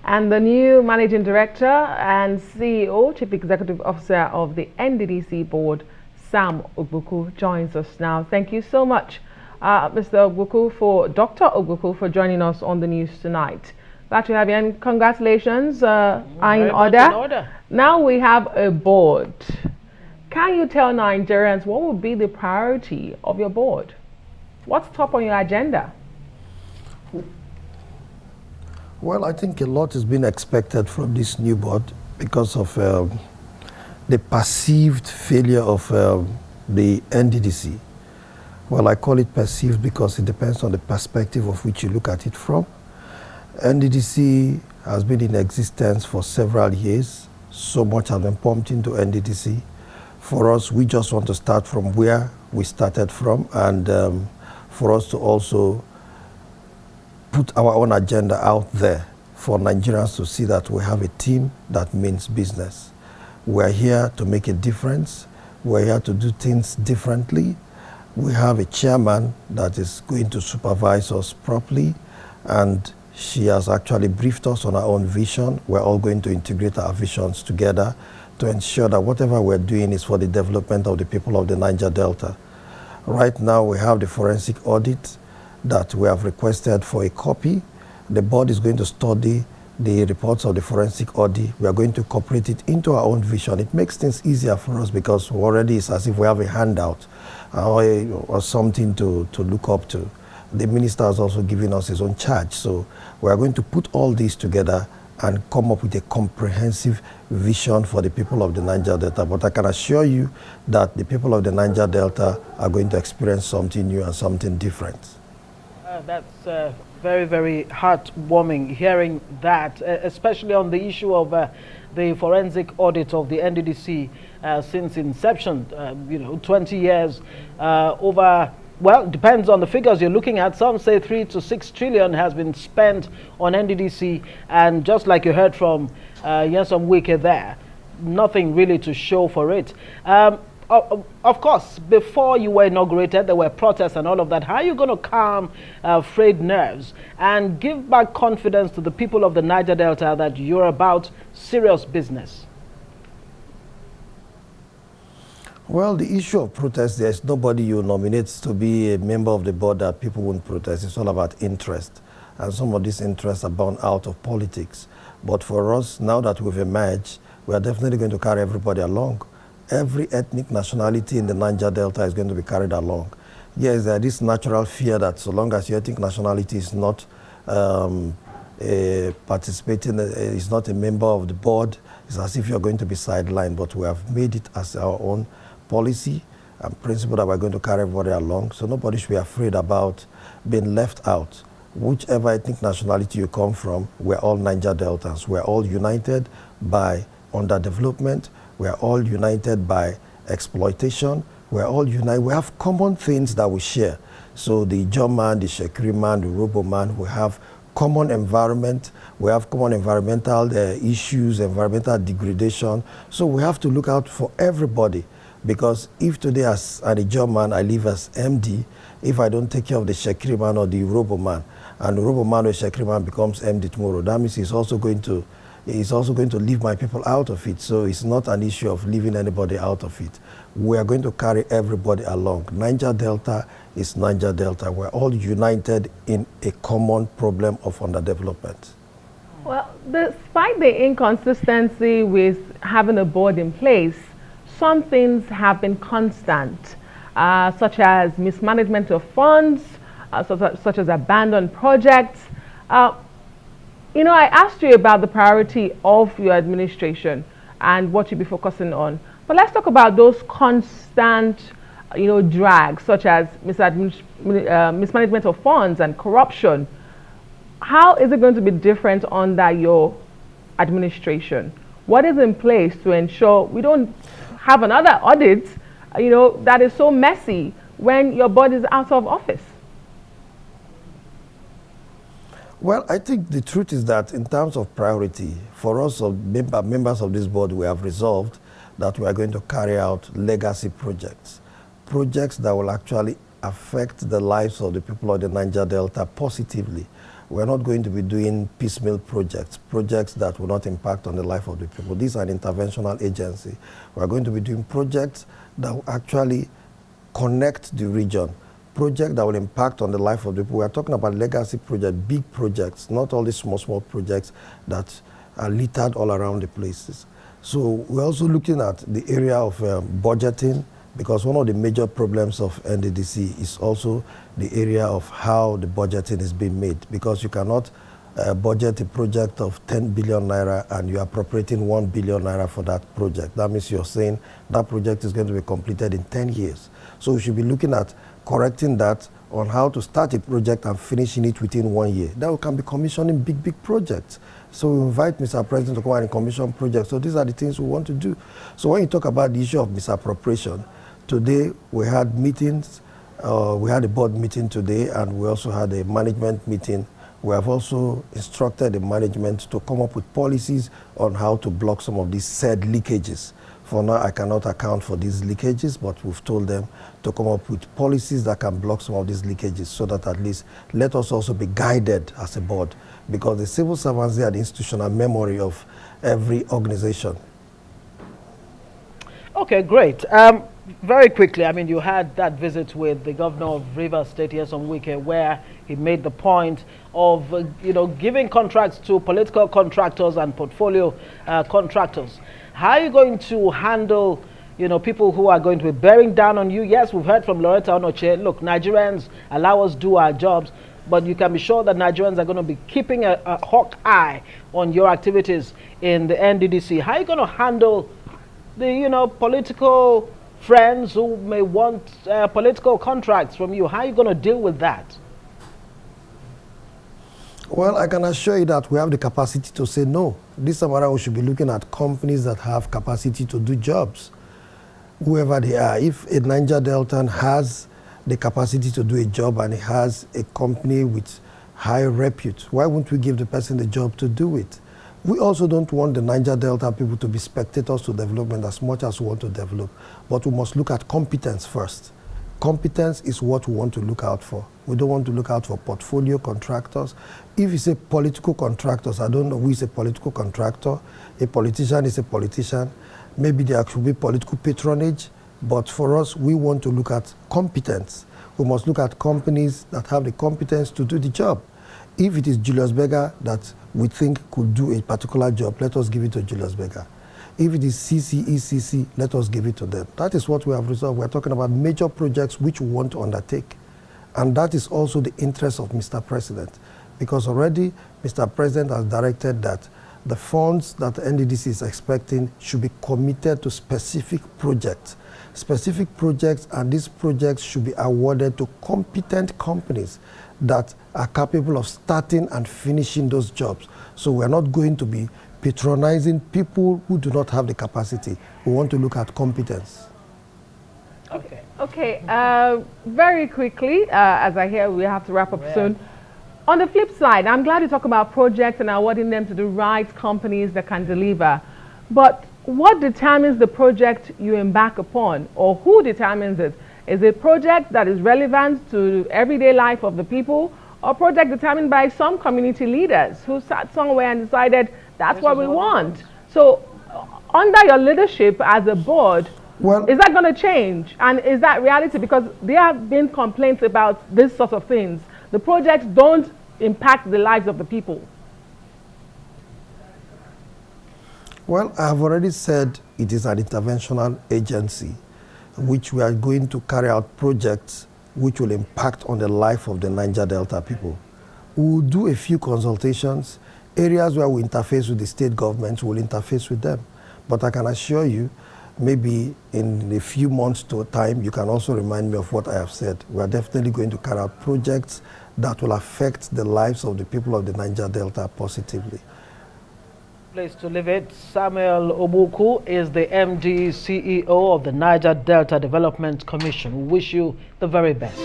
And the new Managing Director and CEO, Chief Executive Officer of the NDDC Board, Sam Ogbuku, joins us now. Thank you so much, Mr. Ogbuku, Dr. Ogbuku, for joining us on the news tonight. Glad to have you, and congratulations are in order. Now we have a board. Can you tell Nigerians what would be the priority of your board? What's top on your agenda? Well, I think a lot is being expected from this new board because of the perceived failure of the NDDC. Well, I call it perceived because it depends on the perspective of which you look at it from. NDDC has been in existence for several years. So much has been pumped into NDDC. For us, we just want to start from where we started from, and for us to also put our own agenda out there for Nigerians to see that we have a team that means business. We're here to make a difference. We're here to do things differently. We have a chairman that is going to supervise us properly, and she has actually briefed us on our own vision. We're all going to integrate our visions together to ensure that whatever we're doing is for the development of the people of the Niger Delta. Right now, we have the forensic audit that we have requested for a copy. The board is going to study the reports of the forensic audit. We are going to incorporate it into our own vision. It makes things easier for us because already it's as if we have a handout or something to look up to. The minister has also given us his own charge. So we are going to put all these together and come up with a comprehensive vision for the people of the Niger Delta. But I can assure you that the people of the Niger Delta are going to experience something new and something different. That's very, very heartwarming hearing that, especially on the issue of the forensic audit of the NDDC since inception, 20 years over. Well, it depends on the figures you're looking at. Some say 3 to 6 trillion has been spent on NDDC, and just like you heard from Nyesom Wike there, nothing really to show for it. Of course, before you were inaugurated, there were protests and all of that. How are you going to calm frayed nerves and give back confidence to the people of the Niger Delta that you're about serious business? Well, the issue of protest, there's nobody you nominate to be a member of the board that people won't protest. It's all about interest. And some of these interests are born out of politics. But for us, now that we've emerged, we are definitely going to carry everybody along. Every ethnic nationality in the Niger Delta is going to be carried along. Yes, there is this natural fear that so long as your ethnic nationality is not participating, is not a member of the board, it's as if you're going to be sidelined. But we have made it as our own policy and principle that we're going to carry everybody along. So nobody should be afraid about being left out. Whichever ethnic nationality you come from, we're all Niger Deltans. We're all united by underdevelopment. We're all united by exploitation. We're all united. We have common things that we share. So the German, the Shekri man, the Robo man, we have common environment. We have common environmental issues, environmental degradation. So we have to look out for everybody. Because if today as a German I live as MD, if I don't take care of the Shekri man or the Robo man, and the Robo man or Shekri man becomes MD tomorrow, that means he's also going to leave my people out of it. So it's not an issue of leaving anybody out of it. We are going to carry everybody along. Niger Delta is Niger Delta. We're all united in a common problem of underdevelopment. Well, despite the inconsistency with having a board in place, some things have been constant, such as mismanagement of funds, such as abandoned projects. I asked you about the priority of your administration and what you'll be focusing on. But let's talk about those constant, drags, such as mismanagement of funds and corruption. How is it going to be different under your administration? What is in place to ensure we don't have another audit, that is so messy when your board is out of office? Well, I think the truth is that in terms of priority, for us members of this board, we have resolved that we are going to carry out legacy projects that will actually affect the lives of the people of the Niger Delta positively. We're not going to be doing piecemeal projects that will not impact on the life of the people. This is an interventional agency. We're going to be doing projects that will actually connect the region, projects that will impact on the life of the people. We're talking about legacy projects, big projects, not all these small projects that are littered all around the places. So we're also looking at the area of budgeting, because one of the major problems of NDDC is also the area of how the budgeting is being made, because you cannot budget a project of 10 billion naira and you are appropriating 1 billion naira for that project. That means you're saying that project is going to be completed in 10 years. So we should be looking at correcting that on how to start a project and finishing it within 1 year. That we can be commissioning big projects. So we invite Mr. President to come and commission projects. So these are the things we want to do. So when you talk about the issue of misappropriation, today we had meetings, we had a board meeting today, and we also had a management meeting. We have also instructed the management to come up with policies on how to block some of these said leakages. For now, I cannot account for these leakages, but we've told them to come up with policies that can block some of these leakages, so that at least let us also be guided as a board, because the civil servants, they are the institutional memory of every organization. Okay, great. Very quickly, I mean, you had that visit with the governor of Rivers State here some week where he made the point of, giving contracts to political contractors and portfolio contractors. How are you going to handle, people who are going to be bearing down on you? Yes, we've heard from Loretta Onoche, look, Nigerians allow us do our jobs, but you can be sure that Nigerians are going to be keeping a hawk eye on your activities in the NDDC. How are you going to handle the, political friends who may want political contracts from you? How are you going to deal with that? Well, I can assure you that we have the capacity to say no. This time around, we should be looking at companies that have capacity to do jobs, whoever they are. If a Niger Deltan has the capacity to do a job and he has a company with high repute, why won't we give the person the job to do it? We also don't want the Niger Delta people to be spectators to development as much as we want to develop, but we must look at competence first. Competence is what we want to look out for. We don't want to look out for portfolio contractors. If you say political contractors, I don't know who is a political contractor. A politician is a politician. Maybe there should be political patronage, but for us, we want to look at competence. We must look at companies that have the competence to do the job. If it is Julius Berger that we think could do a particular job, let us give it to Julius Berger. If it is CCECC, let us give it to them. That is what we have resolved. We're talking about major projects which we want to undertake. And that is also the interest of Mr. President, because already Mr. President has directed that the funds that the NDDC is expecting should be committed to specific projects. Specific projects, and these projects should be awarded to competent companies that are capable of starting and finishing those jobs. So we're not going to be patronizing people who do not have the capacity. We want to look at competence. Okay, very quickly, as I hear we have to wrap up soon. On the flip side, I'm glad you talk about projects and awarding them to the right companies that can deliver. But what determines the project you embark upon, or who determines it? Is it a project that is relevant to everyday life of the people, or a project determined by some community leaders who sat somewhere and decided that's what we want? So under your leadership as a board, is that going to change? And is that reality? Because there have been complaints about this sort of things. The projects don't impact the lives of the people. Well, I have already said it is an interventional agency, which we are going to carry out projects which will impact on the life of the Niger Delta people. We will do a few consultations. Areas where we interface with the state governments, we will interface with them. But I can assure you, maybe in a few months to a time, you can also remind me of what I have said. We are definitely going to carry out projects that will affect the lives of the people of the Niger Delta positively. Place to leave it. Samuel Ogbuku is the MD CEO of the Niger Delta Development Commission. We wish you the very best.